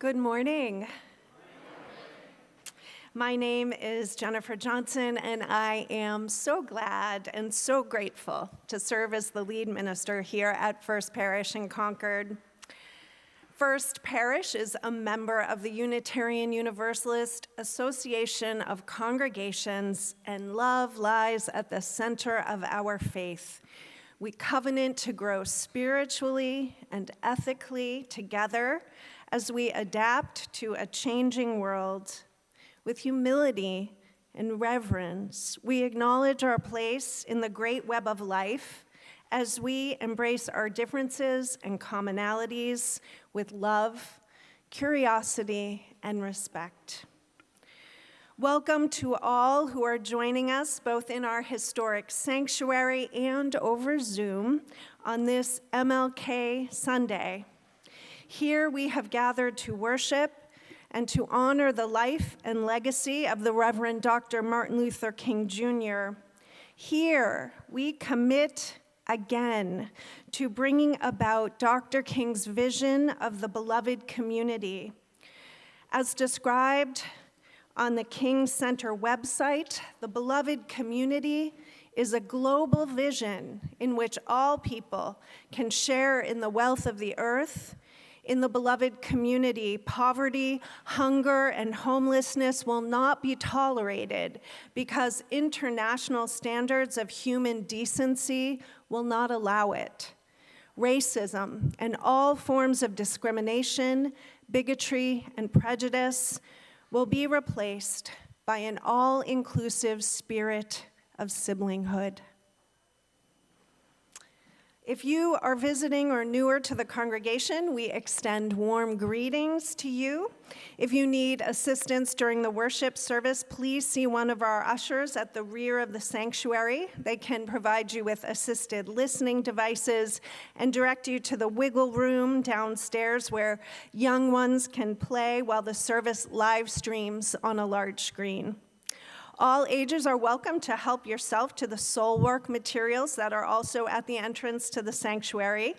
Good morning. My name is Jennifer Johnson, and I am so glad and so grateful to serve as the lead minister here at First Parish in Concord. First Parish is a member of the Unitarian Universalist Association of Congregations, and love lies at the center of our faith. We covenant to grow spiritually and ethically together as we adapt to a changing world. With humility and reverence, we acknowledge our place in the great web of life as we embrace our differences and commonalities with love, curiosity, and respect. Welcome to all who are joining us both in our historic sanctuary and over Zoom on this MLK Sunday. Here we have gathered to worship and to honor the life and legacy of the Reverend Dr. Martin Luther King Jr. Here we commit again to bringing about Dr. King's vision of the beloved community. As described on the King Center website, the beloved community is a global vision in which all people can share in the wealth of the earth. In the beloved community, poverty, hunger, and homelessness will not be tolerated because international standards of human decency will not allow it. Racism and all forms of discrimination, bigotry, and prejudice will be replaced by an all-inclusive spirit of siblinghood. If you are visiting or newer to the congregation, we extend warm greetings to you. If you need assistance during the worship service, please see one of our ushers at the rear of the sanctuary. They can provide you with assisted listening devices and direct you to the wiggle room downstairs where young ones can play while the service live streams on a large screen. All ages are welcome to help yourself to the soul work materials that are also at the entrance to the sanctuary.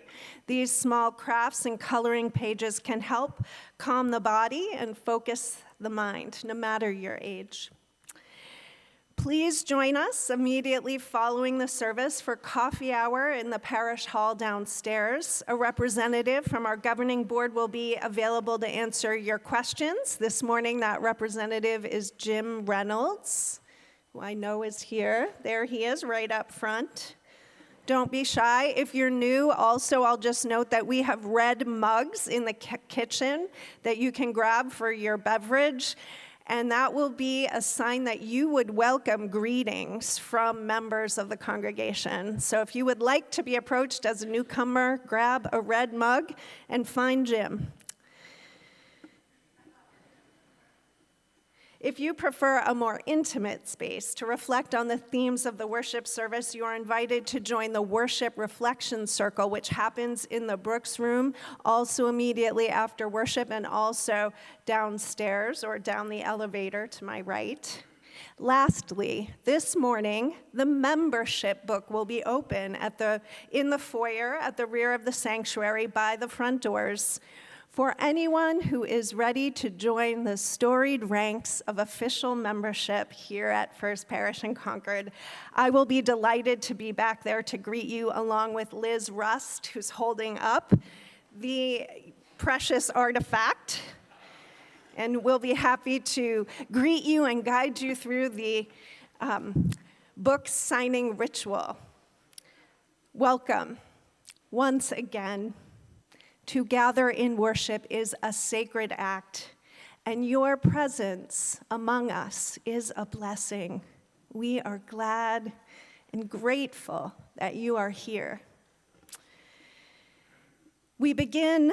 These small crafts and coloring pages can help calm the body and focus the mind, no matter your age. Please join us immediately following the service for coffee hour in the parish hall downstairs. A representative from our governing board will be available to answer your questions. This morning, that representative is Jim Reynolds, who I know is here. There he is, right up front. Don't be shy. If you're new, also, I'll just note that we have red mugs in the kitchen that you can grab for your beverage. And that will be a sign that you would welcome greetings from members of the congregation. So if you would like to be approached as a newcomer, grab a red mug and find Jim. If you prefer a more intimate space to reflect on the themes of the worship service, you are invited to join the Worship Reflection Circle, which happens in the Brooks Room, also immediately after worship, and also downstairs or down the elevator to my right. Lastly, this morning, the membership book will be open in the foyer at the rear of the sanctuary by the front doors. For anyone who is ready to join the storied ranks of official membership here at First Parish in Concord, I will be delighted to be back there to greet you along with Liz Rust, who's holding up the precious artifact. And we'll be happy to greet you and guide you through the book signing ritual. Welcome once again. To gather in worship is a sacred act, and your presence among us is a blessing. We are glad and grateful that you are here. We begin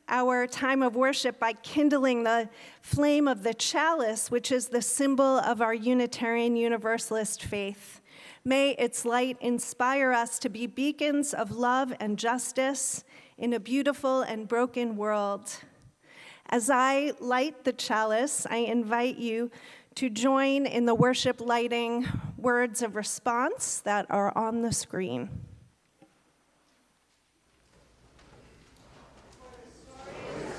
our time of worship by kindling the flame of the chalice, which is the symbol of our Unitarian Universalist faith. May its light inspire us to be beacons of love and justice in a beautiful and broken world. As I light the chalice, I invite you to join in the worship lighting words of response that are on the screen. For the story is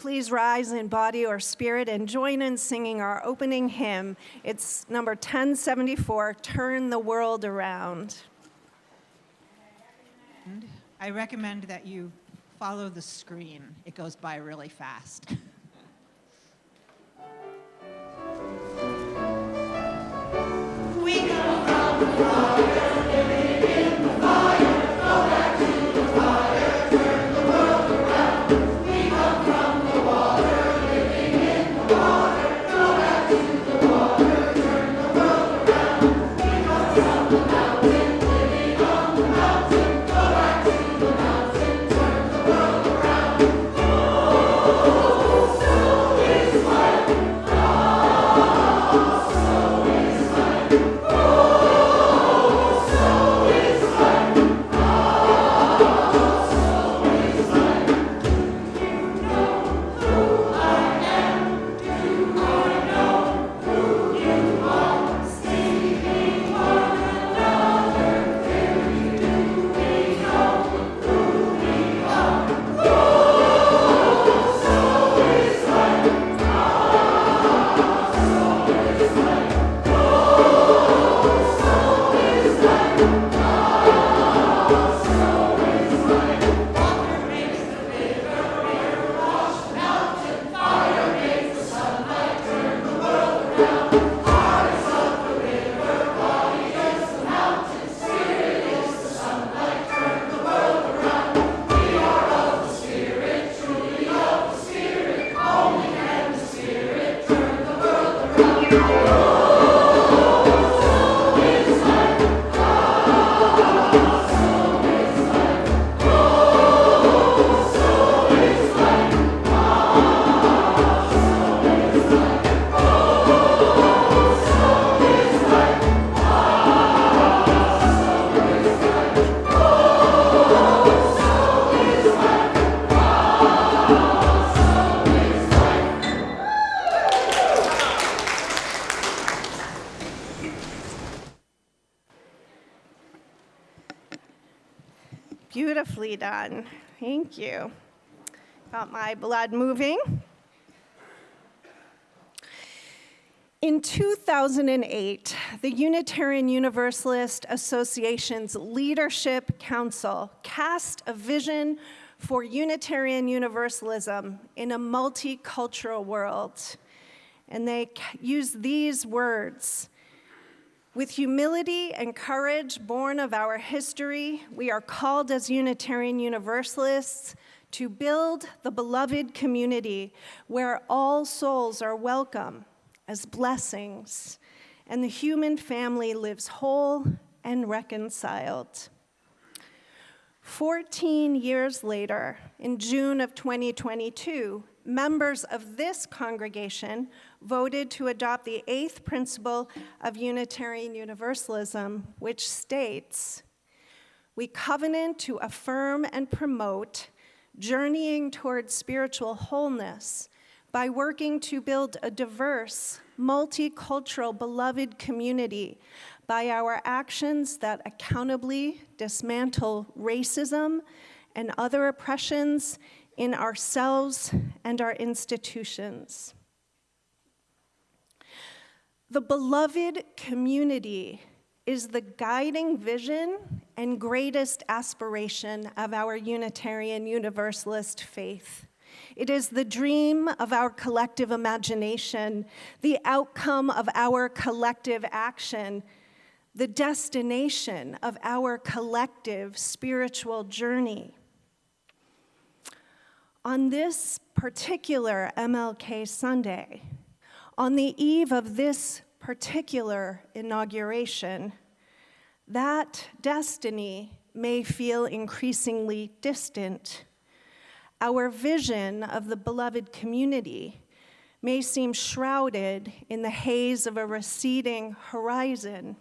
please rise in body or spirit and join in singing our opening hymn. It's number 1074, Turn the World Around. I recommend that you follow the screen. It goes by really fast. We come from the fire, living in the fire, go back to the fire, turn the world around. We come from the water, living in the water, go back to the water, turn the world around. We come from the mountain, living on the mountain, go back to the mountain, turn the world around. Oh, so is life. Oh, so is life. Oh, so is life. Oh, so is life. Do you know who I am? Do I know who you are? Seeking one another, clearly do we know who we are? Oh, so is life. So is life. Oh, so is life. So is life. Water makes the river wash the mountain. Fire makes the sunlight turn the world around. Heart is of the river, body is the mountain, spirit is the sunlight, turn the world around. We are of the spirit, truly of the spirit, only can the spirit turn the world around. Oh, so is life. Oh, so is life. Oh, so is life. Oh, so is life. Oh, so is life. Beautifully done. Thank you. Got my blood moving. In 2008, the Unitarian Universalist Association's Leadership Council cast a vision for Unitarian Universalism in a multicultural world. And they used these words: with humility and courage born of our history, we are called as Unitarian Universalists to build the beloved community where all souls are welcome as blessings, and the human family lives whole and reconciled. 14 years later, in June of 2022, members of this congregation voted to adopt the 8th principle of Unitarian Universalism, which states, "We covenant to affirm and promote journeying towards spiritual wholeness by working to build a diverse, multicultural, beloved community by our actions that accountably dismantle racism and other oppressions in ourselves and our institutions." The beloved community is the guiding vision and greatest aspiration of our Unitarian Universalist faith. It is the dream of our collective imagination, the outcome of our collective action, the destination of our collective spiritual journey. On this particular MLK Sunday, on the eve of this particular inauguration, that destiny may feel increasingly distant. Our vision of the beloved community may seem shrouded in the haze of a receding horizon.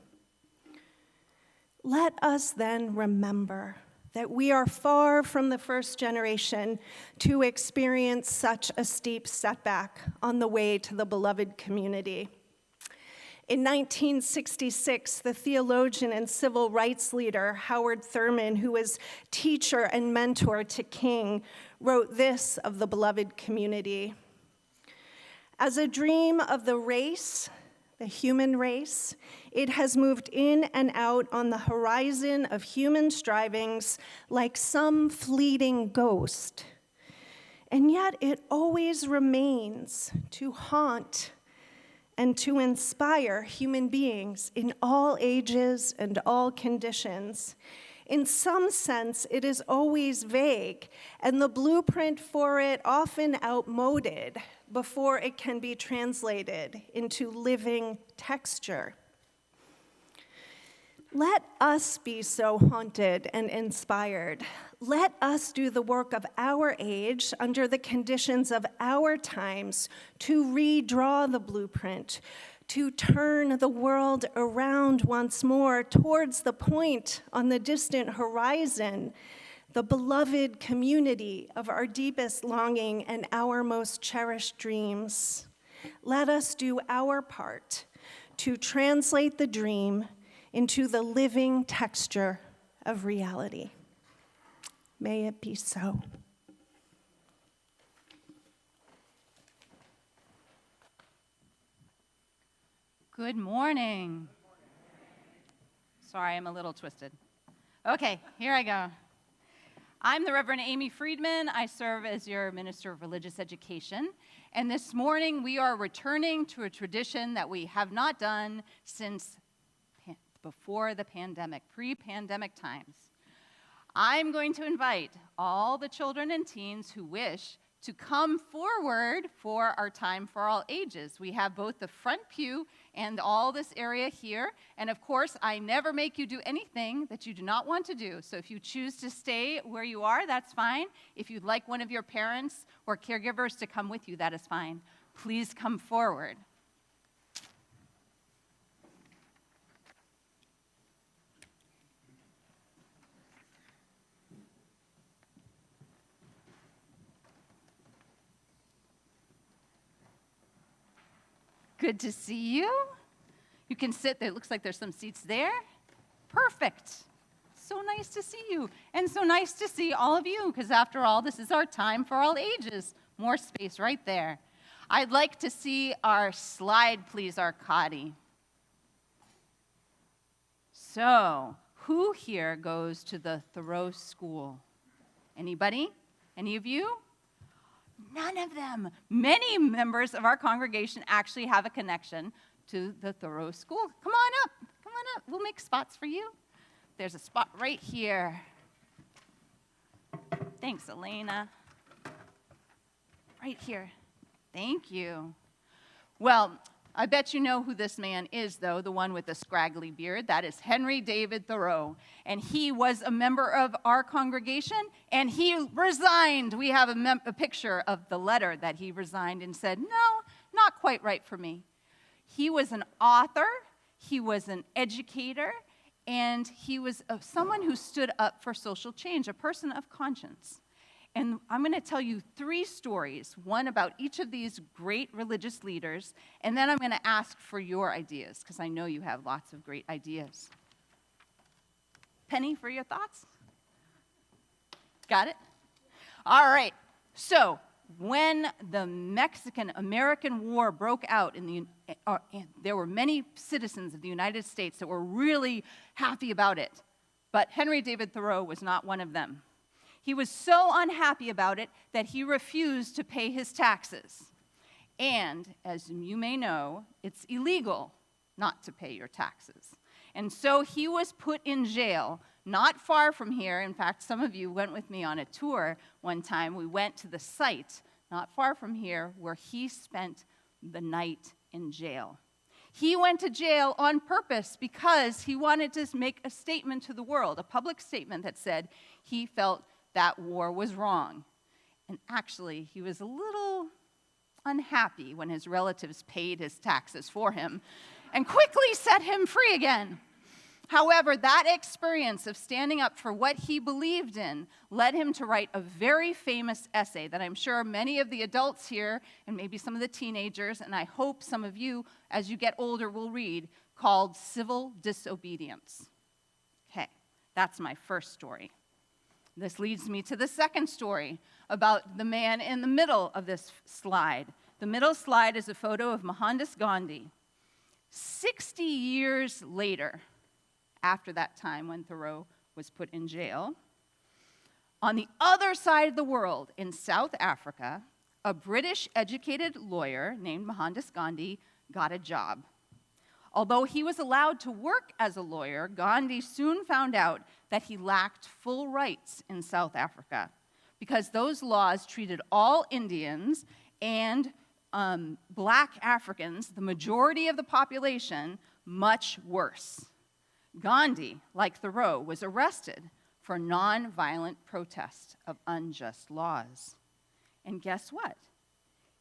Let us then remember that we are far from the first generation to experience such a steep setback on the way to the beloved community. In 1966, the theologian and civil rights leader Howard Thurman, who was teacher and mentor to King, wrote this of the beloved community. As a dream of the race, the human race, it has moved in and out on the horizon of human strivings like some fleeting ghost. And yet it always remains to haunt and to inspire human beings in all ages and all conditions. In some sense, it is always vague, and the blueprint for it often outmoded before it can be translated into living texture. Let us be so haunted and inspired. Let us do the work of our age under the conditions of our times to redraw the blueprint, to turn the world around once more towards the point on the distant horizon, the beloved community of our deepest longing and our most cherished dreams. Let us do our part to translate the dream into the living texture of reality. May it be so. Good morning. Sorry, I'm a little twisted. Okay, here I go. I'm the Reverend Amy Friedman. I serve as your Minister of Religious Education. And this morning we are returning to a tradition that we have not done since before the pandemic, pre-pandemic times. I'm going to invite all the children and teens who wish to come forward for our Time for All Ages. We have both the front pew and all this area here. And of course, I never make you do anything that you do not want to do. So if you choose to stay where you are, that's fine. If you'd like one of your parents or caregivers to come with you, that is fine. Please come forward. Good to see you. You can sit there. It looks like there's some seats there. Perfect. So nice to see you. And so nice to see all of you, because after all, this is our Time for All Ages. More space right there. I'd like to see our slide, please, Arcady. So, who here goes to the Thoreau School? Anybody? Any of you? None of them. Many members of our congregation actually have a connection to the Thoreau School. Come on up. Come on up. We'll make spots for you. There's a spot right here. Thanks, Elena. Right here. Thank you. Well, I bet you know who this man is, though, the one with the scraggly beard. That is Henry David Thoreau. And he was a member of our congregation, and he resigned. We have a picture of the letter that he resigned and said, no, not quite right for me. He was an author, he was an educator, and he was someone who stood up for social change, a person of conscience. And I'm going to tell you 3 stories, one about each of these great religious leaders, and then I'm going to ask for your ideas, because I know you have lots of great ideas. Penny, for your thoughts? Got it? All right. So, when the Mexican-American War broke out, and there were many citizens of the United States that were really happy about it, but Henry David Thoreau was not one of them. He was so unhappy about it that he refused to pay his taxes. And, as you may know, it's illegal not to pay your taxes. And so he was put in jail, not far from here. In fact, some of you went with me on a tour one time. We went to the site, not far from here, where he spent the night in jail. He went to jail on purpose because he wanted to make a statement to the world, a public statement that said he felt that war was wrong. And actually, he was a little unhappy when his relatives paid his taxes for him and quickly set him free again. However, that experience of standing up for what he believed in led him to write a very famous essay that I'm sure many of the adults here, and maybe some of the teenagers, and I hope some of you, as you get older, will read, called Civil Disobedience. Okay, that's my first story. This leads me to the second story. about the man in the middle of this slide. The middle slide is a photo of Mohandas Gandhi. 60 years later, after that time when Thoreau was put in jail, on the other side of the world, in South Africa, a British educated lawyer named Mohandas Gandhi got a job. Although he was allowed to work as a lawyer, Gandhi soon found out that he lacked full rights in South Africa because those laws treated all Indians and Black Africans, the majority of the population, much worse. Gandhi, like Thoreau, was arrested for nonviolent protest of unjust laws. And guess what?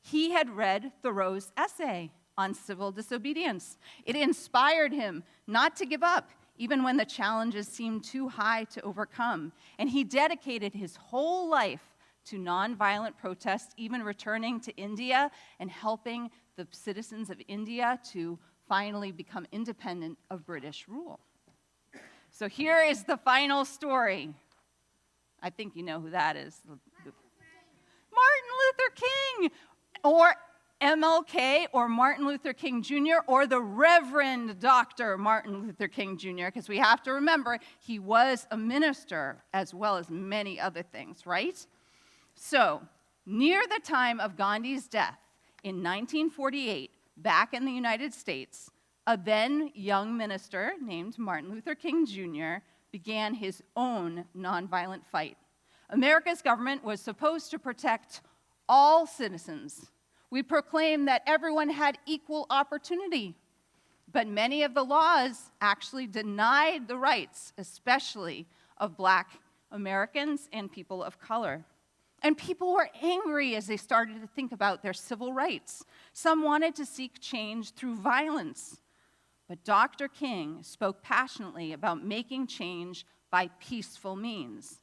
He had read Thoreau's essay on civil disobedience. It inspired him not to give up, even when the challenges seemed too high to overcome. And he dedicated his whole life to nonviolent protest, even returning to India and helping the citizens of India to finally become independent of British rule. So here is the final story. I think you know who that is. Martin Luther King, or MLK, or Martin Luther King Jr., or the Reverend Dr. Martin Luther King Jr., because we have to remember he was a minister as well as many other things, right? So, near the time of Gandhi's death in 1948, back in the United States, a then young minister named Martin Luther King Jr. began his own nonviolent fight. America's government was supposed to protect all citizens. We proclaimed that everyone had equal opportunity, but many of the laws actually denied the rights, especially of Black Americans and people of color. And people were angry as they started to think about their civil rights. Some wanted to seek change through violence. But Dr. King spoke passionately about making change by peaceful means.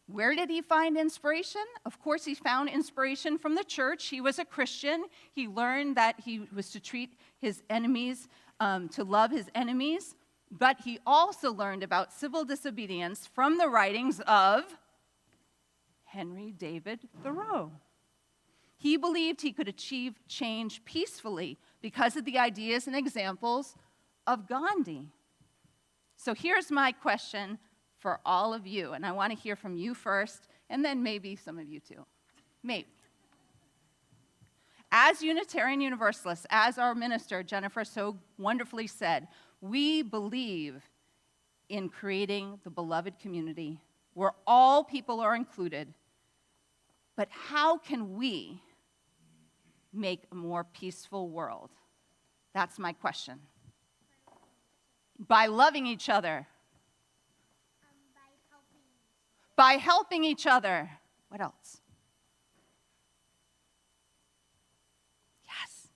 Where did he find inspiration? Of course, he found inspiration from the church. He was a Christian. He learned that he was to treat his enemies, to love his enemies. But he also learned about civil disobedience from the writings of Henry David Thoreau. He believed he could achieve change peacefully because of the ideas and examples of Gandhi. So here's my question for all of you, and I want to hear from you first, and then maybe some of you too. Maybe. As Unitarian Universalists, as our minister, Jennifer, so wonderfully said, we believe in creating the beloved community where all people are included. But how can we make a more peaceful world? That's my question. By loving each other. By helping each other. What else? Yes.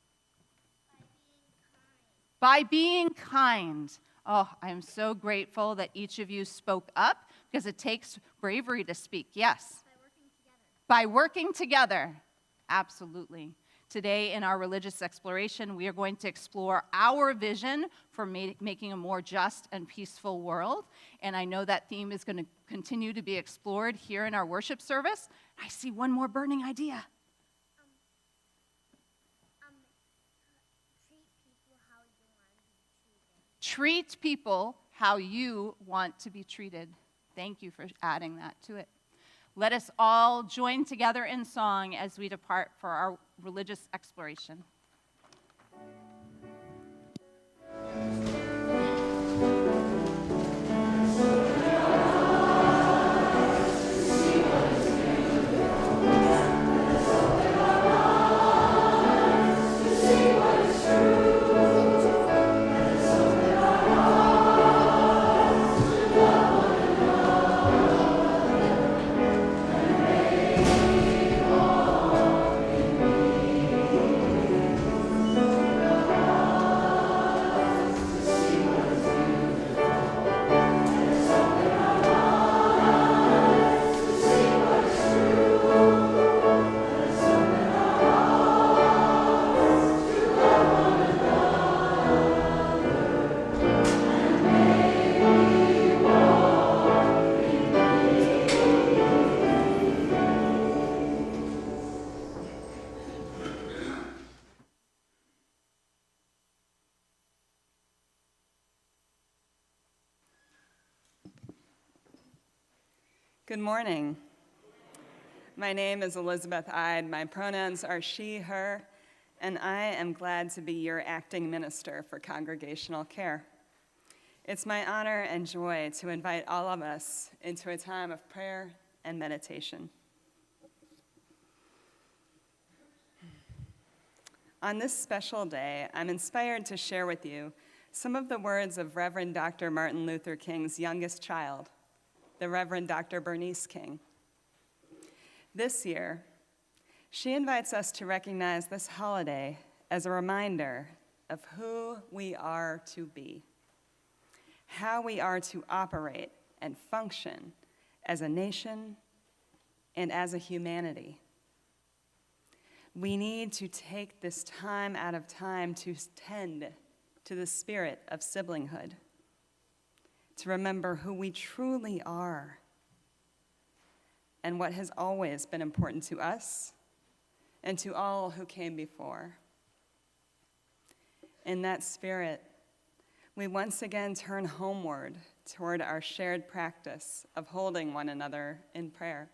By being kind. Oh, I am so grateful that each of you spoke up because it takes bravery to speak. Yes. By working together. Absolutely. Today in our religious exploration, we are going to explore our vision for making a more just and peaceful world. And I know that theme is going to continue to be explored here in our worship service. I see one more burning idea. Treat people how you want to be treated. Thank you for adding that to it. Let us all join together in song as we depart for our religious exploration. Good morning. My name is Elizabeth Ide. My pronouns are she, her, and I am glad to be your acting minister for congregational care. It's my honor and joy to invite all of us into a time of prayer and meditation. On this special day, I'm inspired to share with you some of the words of Reverend Dr. Martin Luther King's youngest child, the Reverend Dr. Bernice King. This year, she invites us to recognize this holiday as a reminder of who we are to be, how we are to operate and function as a nation and as a humanity. We need to take this time out of time to tend to the spirit of siblinghood, to remember who we truly are and what has always been important to us and to all who came before. In that spirit, we once again turn homeward toward our shared practice of holding one another in prayer,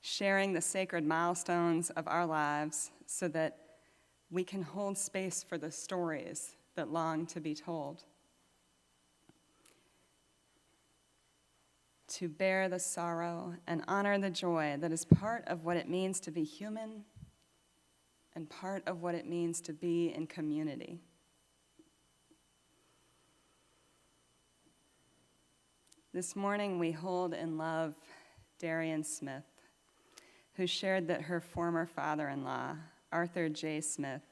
sharing the sacred milestones of our lives so that we can hold space for the stories that long to be told, to bear the sorrow and honor the joy that is part of what it means to be human and part of what it means to be in community. This morning we hold in love Darian Smith, who shared that her former father-in-law, Arthur J. Smith,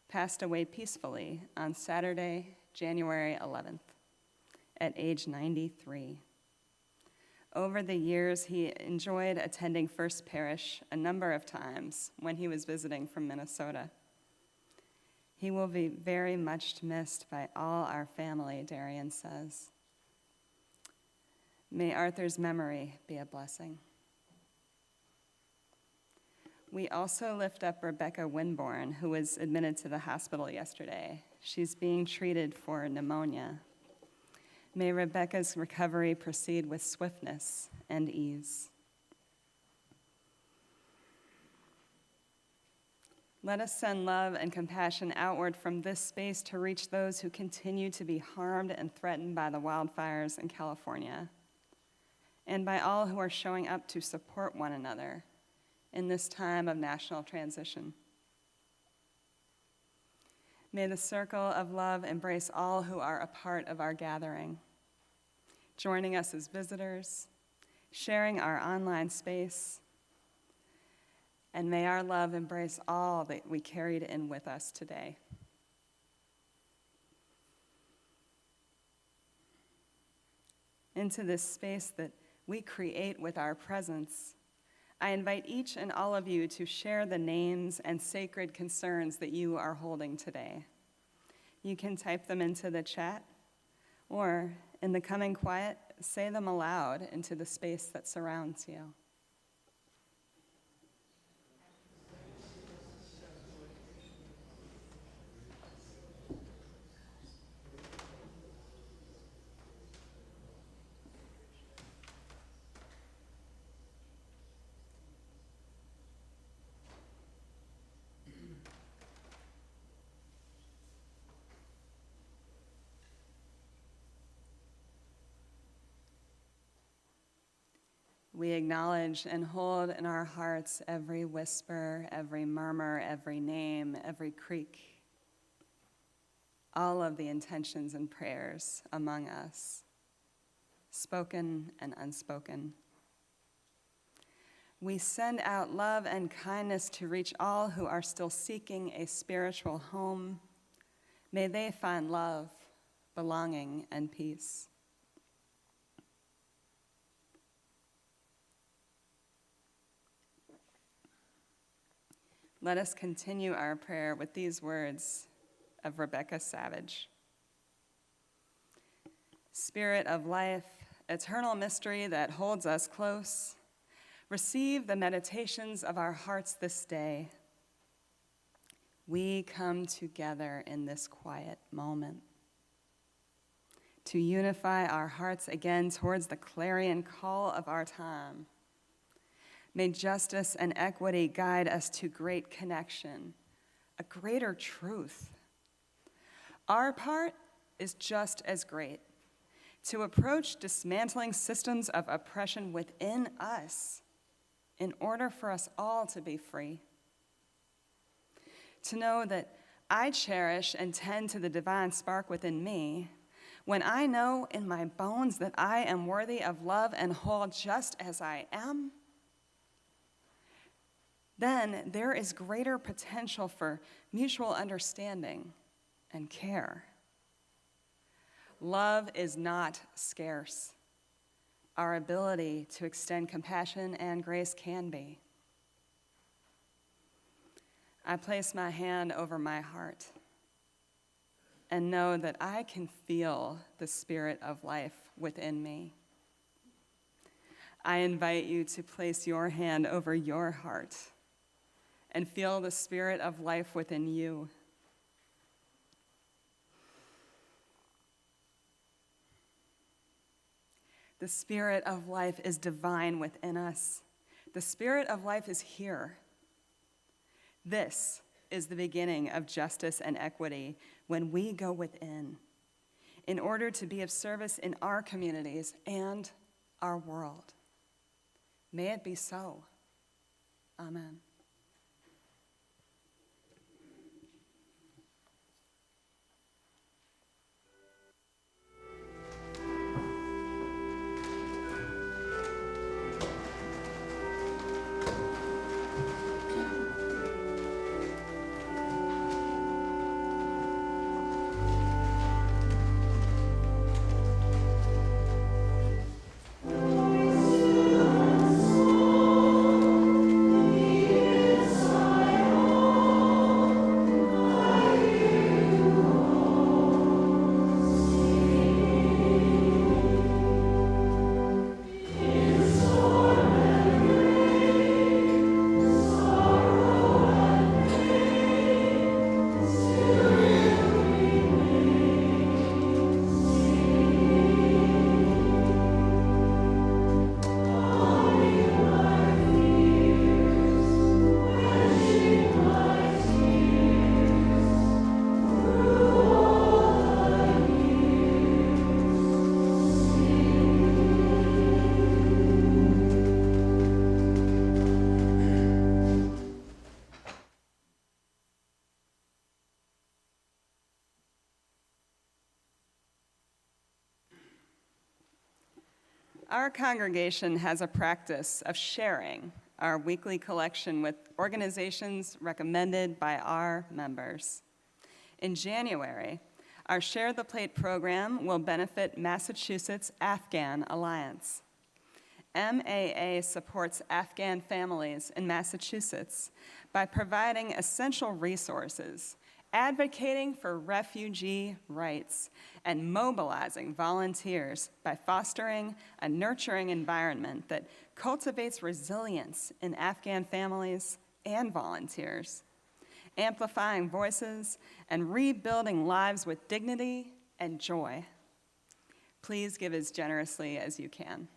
passed away peacefully on Saturday, January 11th, at age 93. Over the years, he enjoyed attending First Parish a number of times when he was visiting from Minnesota. He will be very much missed by all our family, Darian says. May Arthur's memory be a blessing. We also lift up Rebecca Winborn, who was admitted to the hospital yesterday. She's being treated for pneumonia. May Rebecca's recovery proceed with swiftness and ease. Let us send love and compassion outward from this space to reach those who continue to be harmed and threatened by the wildfires in California, and by all who are showing up to support one another in this time of national transition. May the circle of love embrace all who are a part of our gathering, joining us as visitors, sharing our online space, and may our love embrace all that we carried in with us today. Into this space that we create with our presence, I invite each and all of you to share the names and sacred concerns that you are holding today. You can type them into the chat, or in the coming quiet, say them aloud into the space that surrounds you. We acknowledge and hold in our hearts every whisper, every murmur, every name, every creak, all of the intentions and prayers among us, spoken and unspoken. We send out love and kindness to reach all who are still seeking a spiritual home. May they find love, belonging, and peace. Let us continue our prayer with these words of Rebecca Savage. Spirit of life, eternal mystery that holds us close, receive the meditations of our hearts this day. We come together in this quiet moment to unify our hearts again towards the clarion call of our time. May justice and equity guide us to great connection, a greater truth. Our part is just as great, to approach dismantling systems of oppression within us in order for us all to be free. To know that I cherish and tend to the divine spark within me when I know in my bones that I am worthy of love and whole just as I am, then there is greater potential for mutual understanding and care. Love is not scarce. Our ability to extend compassion and grace can be. I place my hand over my heart and know that I can feel the spirit of life within me. I invite you to place your hand over your heart and feel the spirit of life within you. The spirit of life is divine within us. The spirit of life is here. This is the beginning of justice and equity when we go within, in order to be of service in our communities and our world. May it be so. Amen. Our congregation has a practice of sharing our weekly collection with organizations recommended by our members. In January, our Share the Plate program will benefit Massachusetts Afghan Alliance. MAA supports Afghan families in Massachusetts by providing essential resources, advocating for refugee rights, and mobilizing volunteers by fostering a nurturing environment that cultivates resilience in Afghan families and volunteers, amplifying voices and rebuilding lives with dignity and joy. Please give as generously as you can.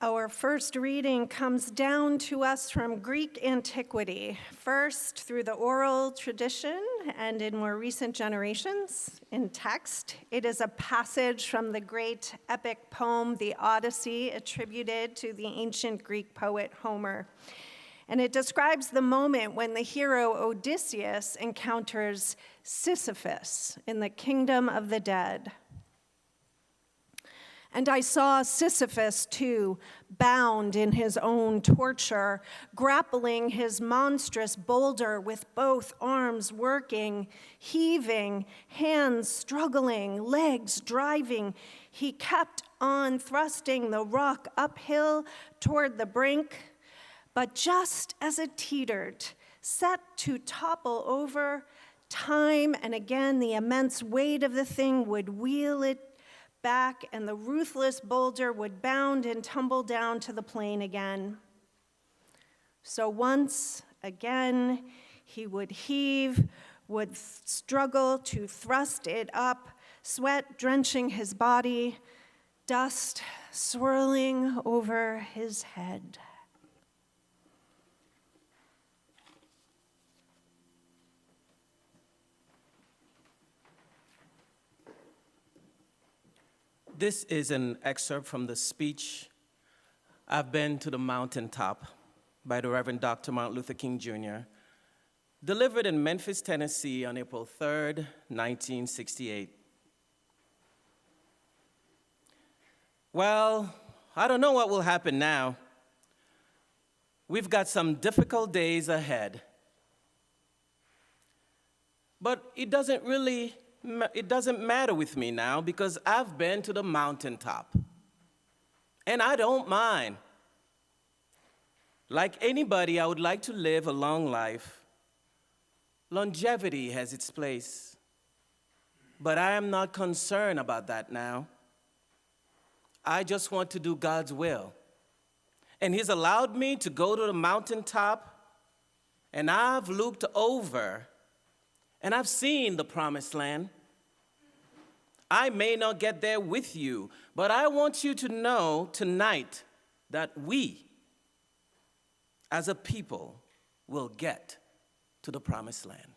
Our first reading comes down to us from Greek antiquity, first through the oral tradition and in more recent generations in text. It is a passage from the great epic poem, the Odyssey, attributed to the ancient Greek poet Homer. And it describes the moment when the hero Odysseus encounters Sisyphus in the kingdom of the dead. And I saw Sisyphus, too, bound in his own torture, grappling his monstrous boulder with both arms working, heaving, hands struggling, legs driving. He kept on thrusting the rock uphill toward the brink, but just as it teetered, set to topple over, time and again the immense weight of the thing would wheel it back, and the ruthless boulder would bound and tumble down to the plain again. So once again, he would heave, would struggle to thrust it up, sweat drenching his body, dust swirling over his head. This is an excerpt from the speech, "I've Been to the Mountaintop," by the Reverend Dr. Martin Luther King Jr., delivered in Memphis, Tennessee on April 3rd, 1968. Well, I don't know what will happen now. We've got some difficult days ahead. But it doesn't matter with me now because I've been to the mountaintop. And I don't mind. Like anybody, I would like to live a long life. Longevity has its place. But I am not concerned about that now. I just want to do God's will. And He's allowed me to go to the mountaintop, and I've looked over and I've seen the promised land. I may not get there with you, but I want you to know tonight that we, as a people, will get to the promised land.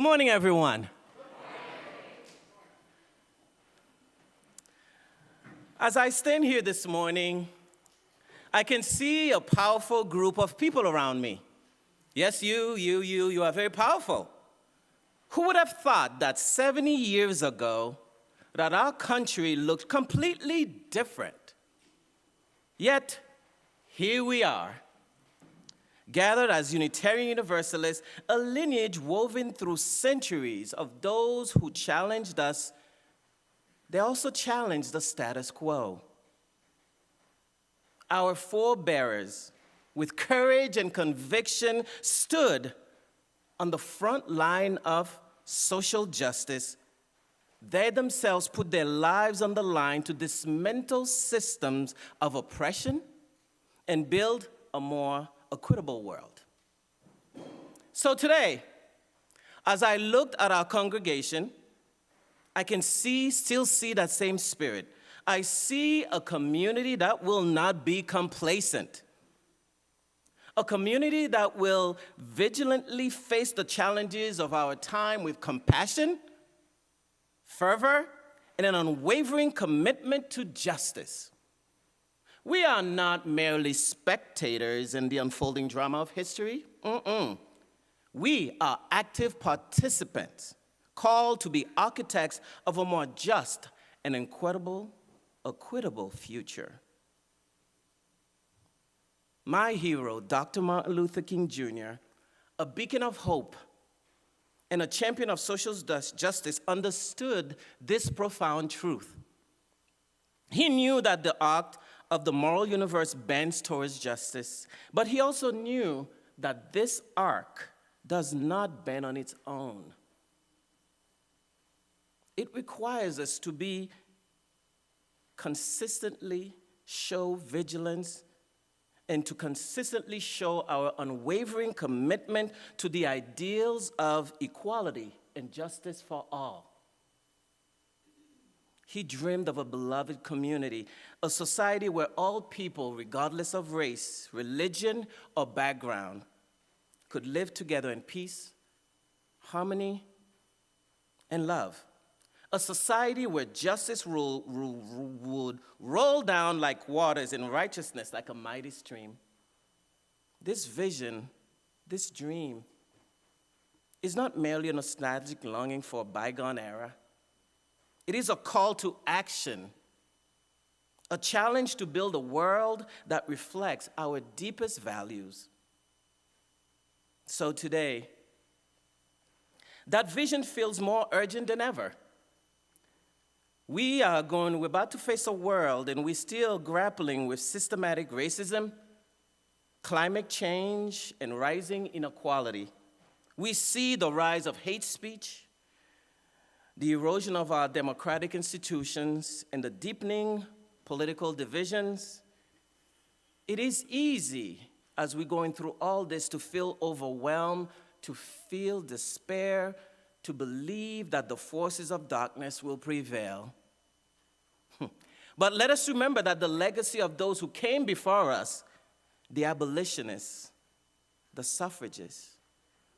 morning, everyone. As I stand here this morning, I can see a powerful group of people around me. Yes, you are very powerful. Who would have thought that 70 years ago that our country looked completely different? Yet, here we are, gathered as Unitarian Universalists, a lineage woven through centuries of those who challenged us. They also challenged the status quo. Our forebears, with courage and conviction, stood on the front line of social justice. They themselves put their lives on the line to dismantle systems of oppression and build a more equitable world. So today, as I looked at our congregation, I can still see that same spirit. I see a community that will not be complacent. A community that will vigilantly face the challenges of our time with compassion, fervor, and an unwavering commitment to justice. We are not merely spectators in the unfolding drama of history. We are active participants, called to be architects of a more just and equitable future. My hero, Dr. Martin Luther King Jr., a beacon of hope and a champion of social justice, understood this profound truth. He knew that the arc of the moral universe bends towards justice, but he also knew that this arc does not bend on its own. It requires us to be consistently show vigilance and to consistently show our unwavering commitment to the ideals of equality and justice for all. He dreamed of a beloved community, a society where all people, regardless of race, religion, or background, could live together in peace, harmony, and love. A society where justice would roll down like waters and righteousness like a mighty stream. This vision, this dream, is not merely a nostalgic longing for a bygone era. It is a call to action, a challenge to build a world that reflects our deepest values. So today, that vision feels more urgent than ever. We're about to face a world, and we're still grappling with systematic racism, climate change, and rising inequality. We see the rise of hate speech, the erosion of our democratic institutions, and the deepening political divisions. It is easy, as we're going through all this, to feel overwhelmed, to feel despair, to believe that the forces of darkness will prevail. But let us remember that the legacy of those who came before us, the abolitionists, the suffragists,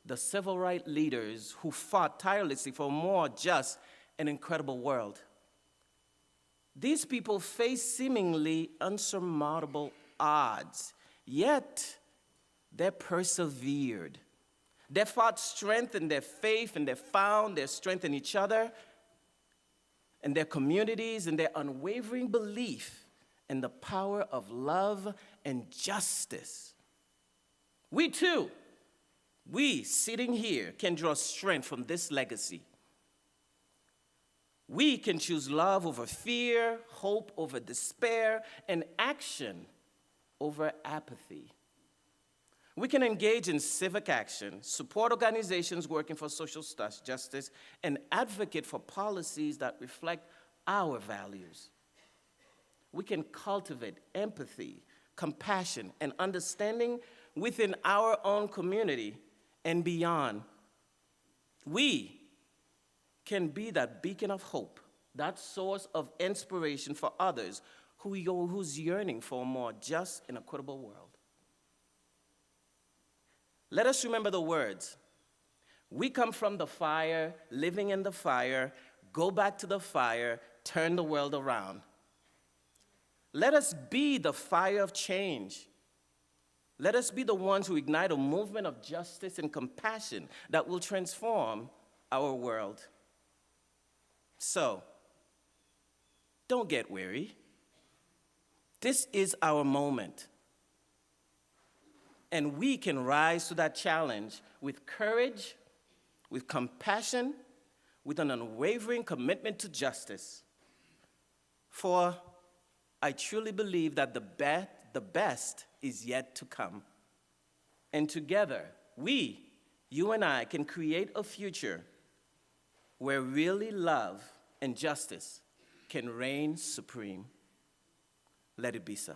the civil rights leaders who fought tirelessly for a more just and incredible world. These people faced seemingly unsurmountable odds, yet they persevered. They fought strength in their faith, and they found their strength in each other and their communities and their unwavering belief in the power of love and justice. We too, sitting here, can draw strength from this legacy. We can choose love over fear, hope over despair, and action over apathy. We can engage in civic action, support organizations working for social justice, and advocate for policies that reflect our values. We can cultivate empathy, compassion, and understanding within our own community and beyond. We can be that beacon of hope, that source of inspiration for others who's yearning for a more just and equitable world. Let us remember the words, We come from the fire, living in the fire, go back to the fire, turn the world around. Let us be the fire of change. Let us be the ones who ignite a movement of justice and compassion that will transform our world. So, don't get weary. This is our moment. And we can rise to that challenge with courage, with compassion, with an unwavering commitment to justice. For I truly believe that the best is yet to come. And together, we, you and I, can create a future where really love and justice can reign supreme. Let it be so.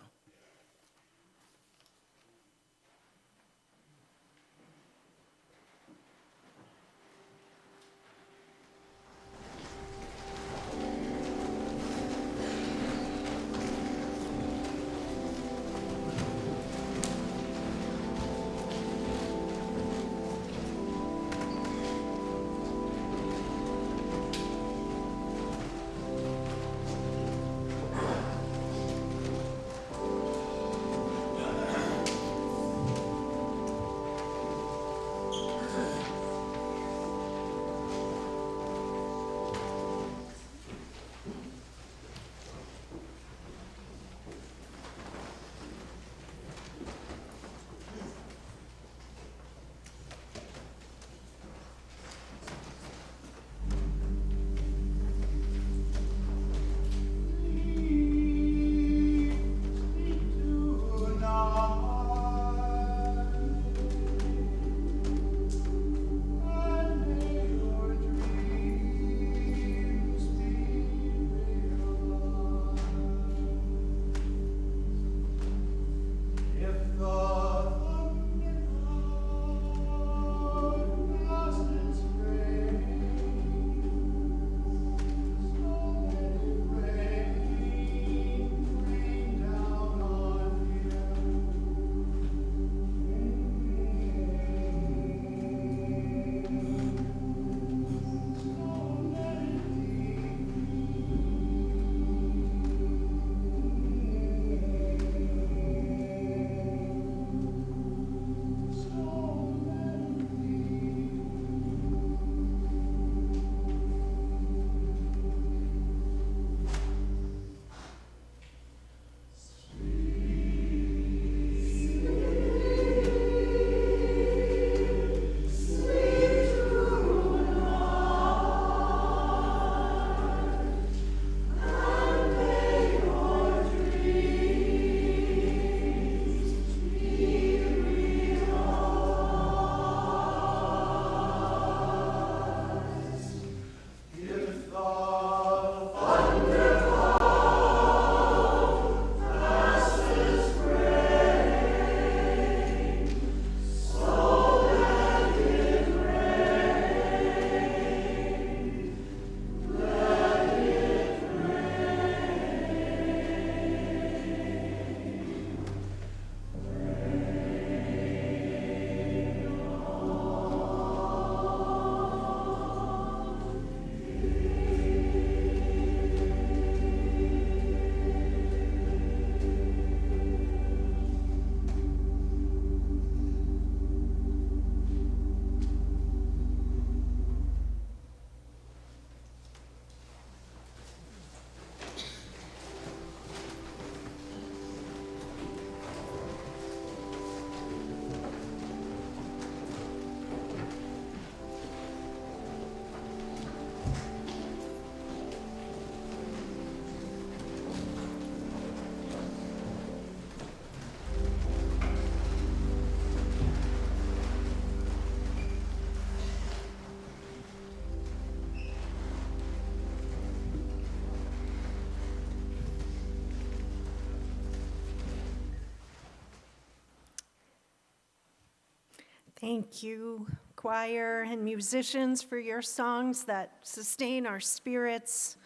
Thank you, choir and musicians, for your songs that sustain our spirits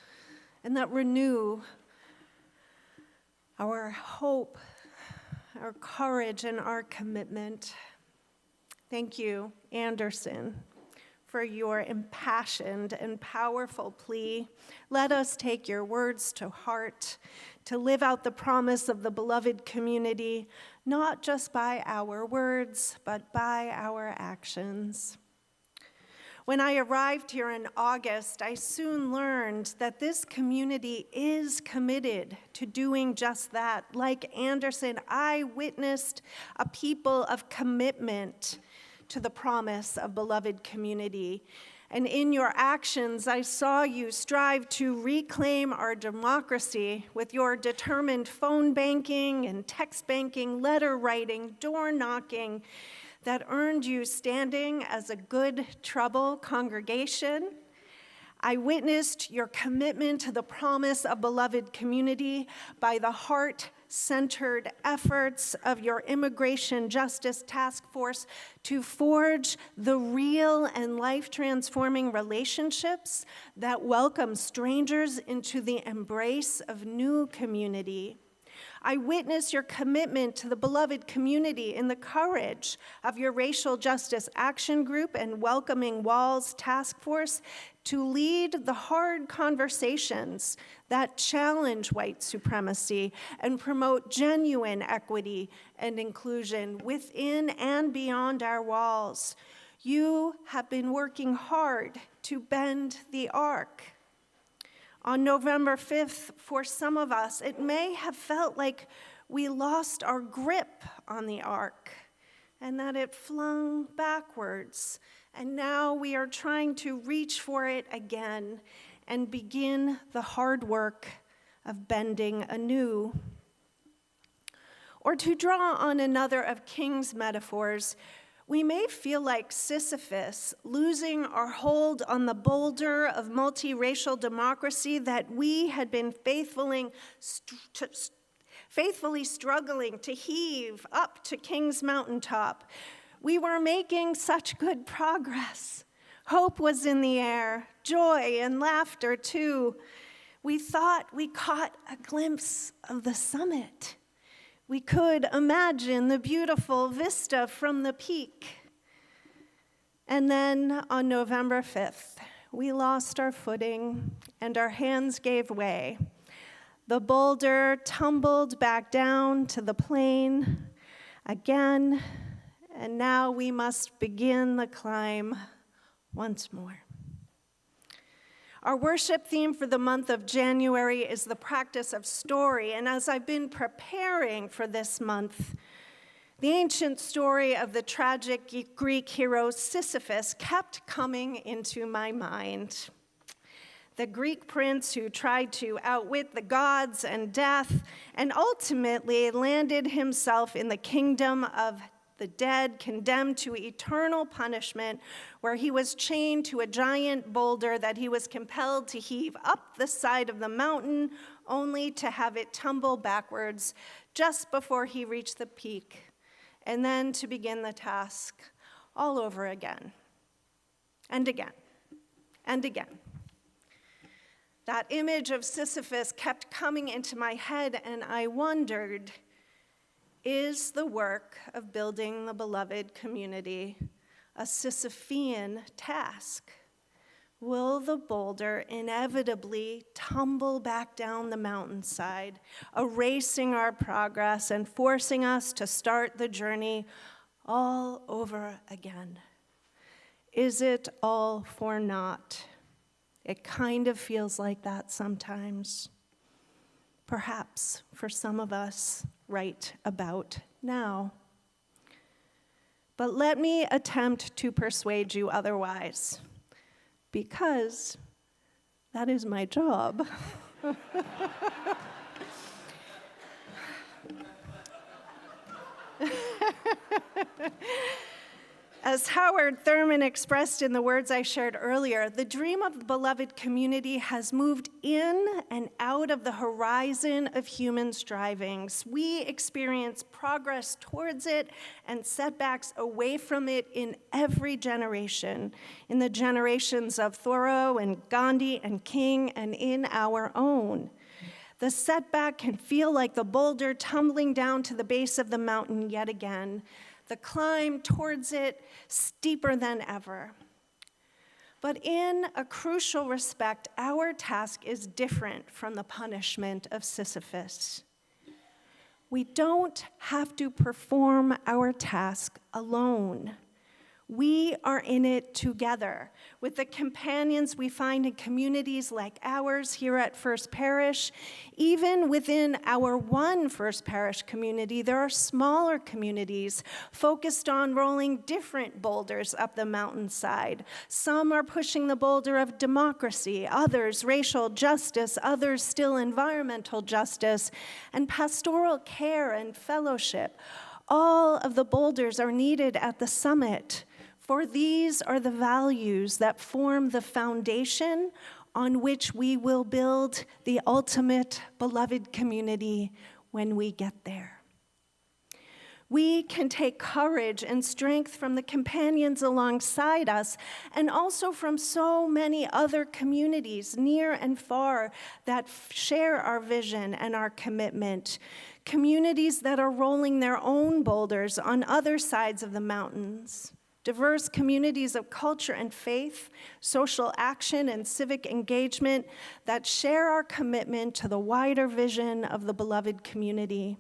and that renew our hope, our courage, and our commitment. Thank you, Anderson, for your impassioned and powerful plea. Let us take your words to heart, to live out the promise of the beloved community, not just by our words, but by our actions. When I arrived here in August, I soon learned that this community is committed to doing just that. Like Anderson, I witnessed a people of commitment to the promise of beloved community. And in your actions, I saw you strive to reclaim our democracy with your determined phone banking and text banking, letter writing, door knocking, that earned you standing as a good trouble congregation. I witnessed your commitment to the promise of beloved community by the heart-centered efforts of your Immigration Justice Task Force to forge the real and life-transforming relationships that welcome strangers into the embrace of new community. I witness your commitment to the beloved community in the courage of your Racial Justice Action Group and Welcoming Walls Task Force to lead the hard conversations that challenge white supremacy and promote genuine equity and inclusion within and beyond our walls. You have been working hard to bend the arc. On November 5th, for some of us, it may have felt like we lost our grip on the arc and that it flung backwards. And now we are trying to reach for it again and begin the hard work of bending anew. Or to draw on another of King's metaphors, we may feel like Sisyphus, losing our hold on the boulder of multiracial democracy that we had been faithfully struggling to heave up to King's mountaintop. We were making such good progress. Hope was in the air, joy and laughter too. We thought we caught a glimpse of the summit. We could imagine the beautiful vista from the peak. And then on November 5th, we lost our footing and our hands gave way. The boulder tumbled back down to the plain again, and now we must begin the climb once more. Our worship theme for the month of January is the practice of story, and as I've been preparing for this month, the ancient story of the tragic Greek hero Sisyphus kept coming into my mind. The Greek prince who tried to outwit the gods and death and ultimately landed himself in the kingdom of the dead, condemned to eternal punishment, where he was chained to a giant boulder that he was compelled to heave up the side of the mountain, only to have it tumble backwards just before he reached the peak, and then to begin the task all over again, and again, and again. That image of Sisyphus kept coming into my head, and I wondered, is the work of building the beloved community a Sisyphean task? Will the boulder inevitably tumble back down the mountainside, erasing our progress and forcing us to start the journey all over again? Is it all for naught? It kind of feels like that sometimes. Perhaps for some of us right about now. But let me attempt to persuade you otherwise, because that is my job. As Howard Thurman expressed in the words I shared earlier, the dream of the beloved community has moved in and out of the horizon of human strivings. We experience progress towards it and setbacks away from it in every generation, in the generations of Thoreau and Gandhi and King, and in our own. The setback can feel like the boulder tumbling down to the base of the mountain yet again. The climb towards it steeper than ever. But in a crucial respect, our task is different from the punishment of Sisyphus. We don't have to perform our task alone. We are in it together with the companions we find in communities like ours here at First Parish. Even within our one First Parish community, there are smaller communities focused on rolling different boulders up the mountainside. Some are pushing the boulder of democracy, others racial justice, others still environmental justice, and pastoral care and fellowship. All of the boulders are needed at the summit. For these are the values that form the foundation on which we will build the ultimate beloved community when we get there. We can take courage and strength from the companions alongside us and also from so many other communities near and far that share our vision and our commitment. Communities that are rolling their own boulders on other sides of the mountains. Diverse communities of culture and faith, social action and civic engagement that share our commitment to the wider vision of the beloved community.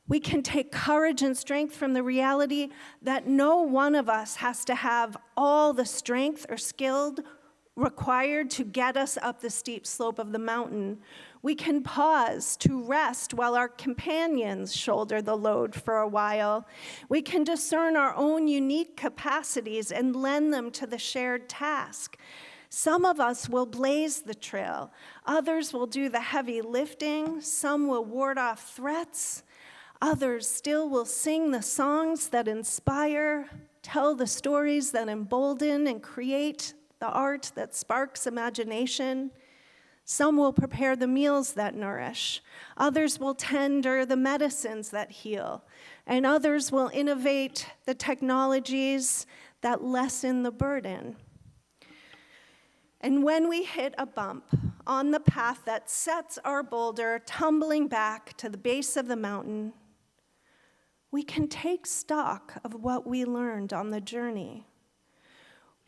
We can take courage and strength from the reality that no one of us has to have all the strength or skill required to get us up the steep slope of the mountain. We can pause to rest while our companions shoulder the load for a while. We can discern our own unique capacities and lend them to the shared task. Some of us will blaze the trail. Others will do the heavy lifting. Some will ward off threats. Others still will sing the songs that inspire, tell the stories that embolden, and create the art that sparks imagination. Some will prepare the meals that nourish. Others will tender the medicines that heal. And others will innovate the technologies that lessen the burden. And when we hit a bump on the path that sets our boulder tumbling back to the base of the mountain, we can take stock of what we learned on the journey.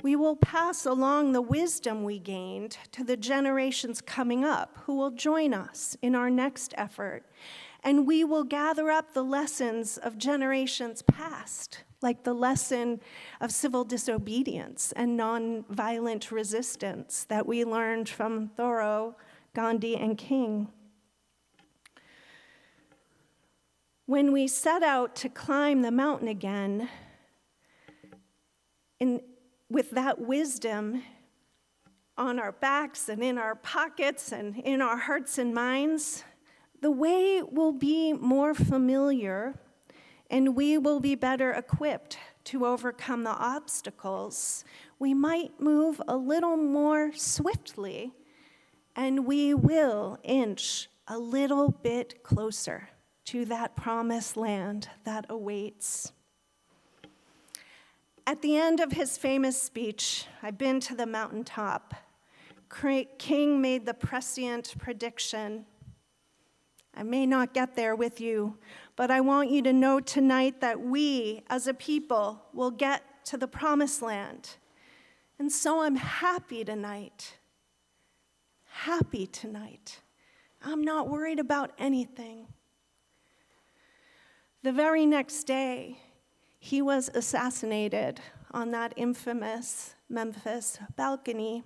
We will pass along the wisdom we gained to the generations coming up who will join us in our next effort. And we will gather up the lessons of generations past, like the lesson of civil disobedience and nonviolent resistance that we learned from Thoreau, Gandhi, and King. When we set out to climb the mountain again, with that wisdom on our backs and in our pockets and in our hearts and minds, the way will be more familiar and we will be better equipped to overcome the obstacles. We might move a little more swiftly and we will inch a little bit closer to that promised land that awaits. At the end of his famous speech, "I've been to the mountaintop," King made the prescient prediction, "I may not get there with you, but I want you to know tonight that we, as a people, will get to the promised land. And so I'm happy tonight. Happy tonight. I'm not worried about anything." The very next day, he was assassinated on that infamous Memphis balcony.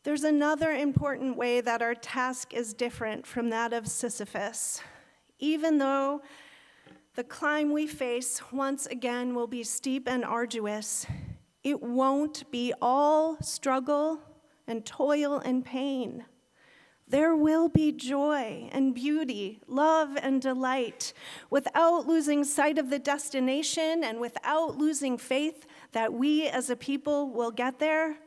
There's another important way that our task is different from that of Sisyphus. Even though the climb we face once again will be steep and arduous, it won't be all struggle and toil and pain. There will be joy and beauty, love and delight, without losing sight of the destination and without losing faith that we as a people will get there.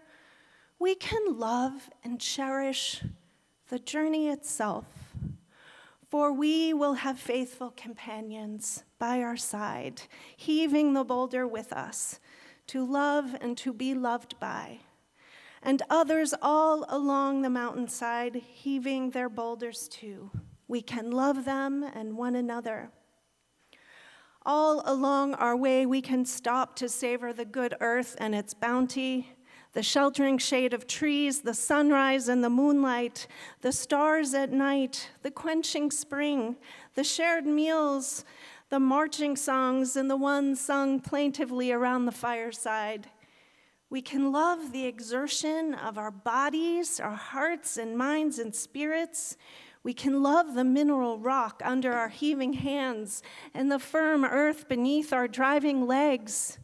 We can love and cherish the journey itself, for we will have faithful companions by our side, heaving the boulder with us, to love and to be loved by, and others all along the mountainside heaving their boulders too. We can love them and one another. All along our way, we can stop to savor the good earth and its bounty, the sheltering shade of trees, the sunrise and the moonlight, the stars at night, the quenching spring, the shared meals, the marching songs, and the ones sung plaintively around the fireside. We can love the exertion of our bodies, our hearts and minds and spirits. We can love the mineral rock under our heaving hands and the firm earth beneath our driving legs.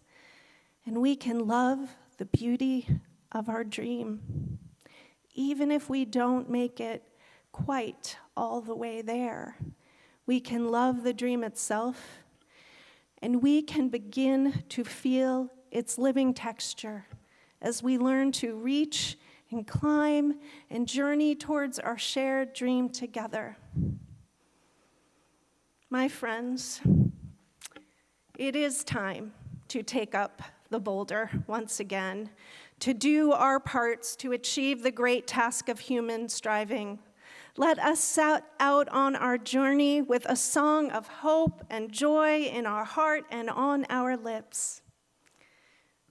And we can love the beauty of our dream, even if we don't make it quite all the way there. We can love the dream itself, and we can begin to feel its living texture as we learn to reach and climb and journey towards our shared dream together. My friends, it is time to take up the boulder once again, to do our parts to achieve the great task of human striving. Let us set out on our journey with a song of hope and joy in our heart and on our lips.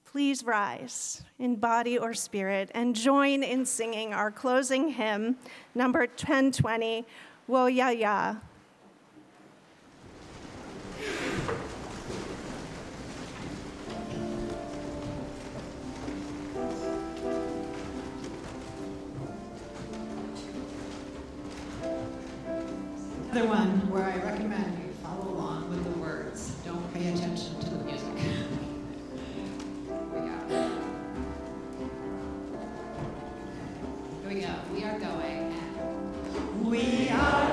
Please rise in body or spirit and join in singing our closing hymn, number 1020, Wo Ya Ya. Another one where I recommend you follow along with the words. Don't pay attention to the music. Here we go. Here we go. We are going. We are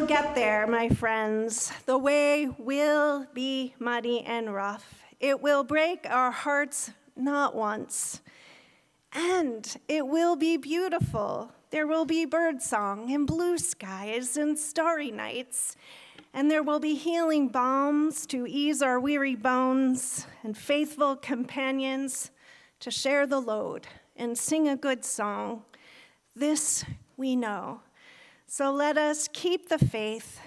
get there, my friends. The way will be muddy and rough. It will break our hearts not once. And it will be beautiful. There will be birdsong and blue skies and starry nights. And there will be healing balms to ease our weary bones and faithful companions to share the load and sing a good song. This we know. So let us keep the faith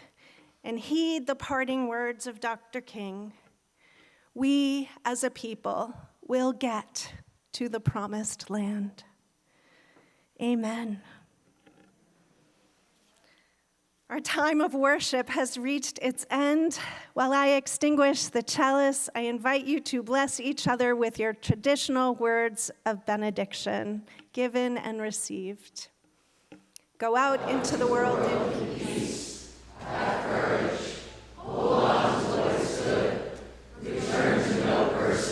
and heed the parting words of Dr. King. We, as a people, will get to the promised land. Amen. Our time of worship has reached its end. While I extinguish the chalice, I invite you to bless each other with your traditional words of benediction, given and received. Go out into the world in peace. Have courage. Hold on to what is good. Return to no person.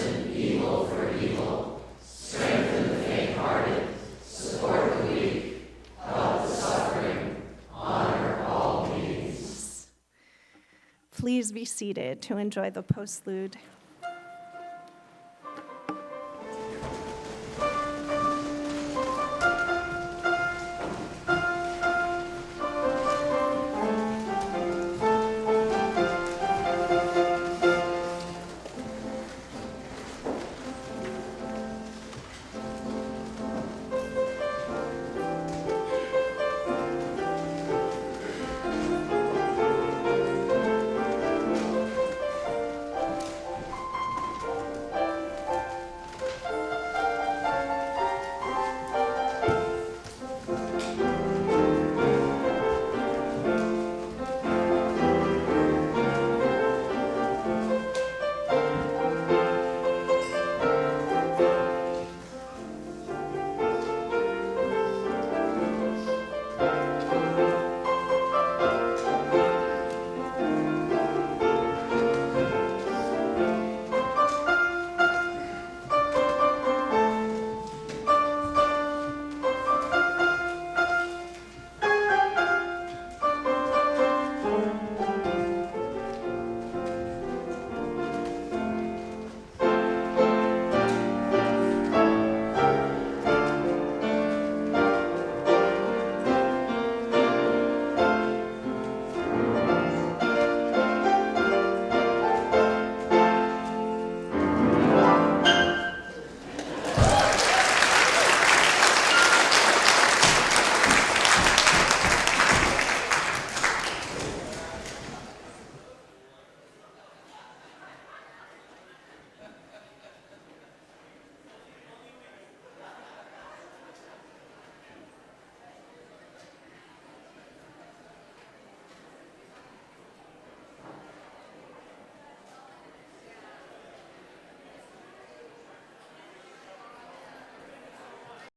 Please be seated to enjoy the postlude.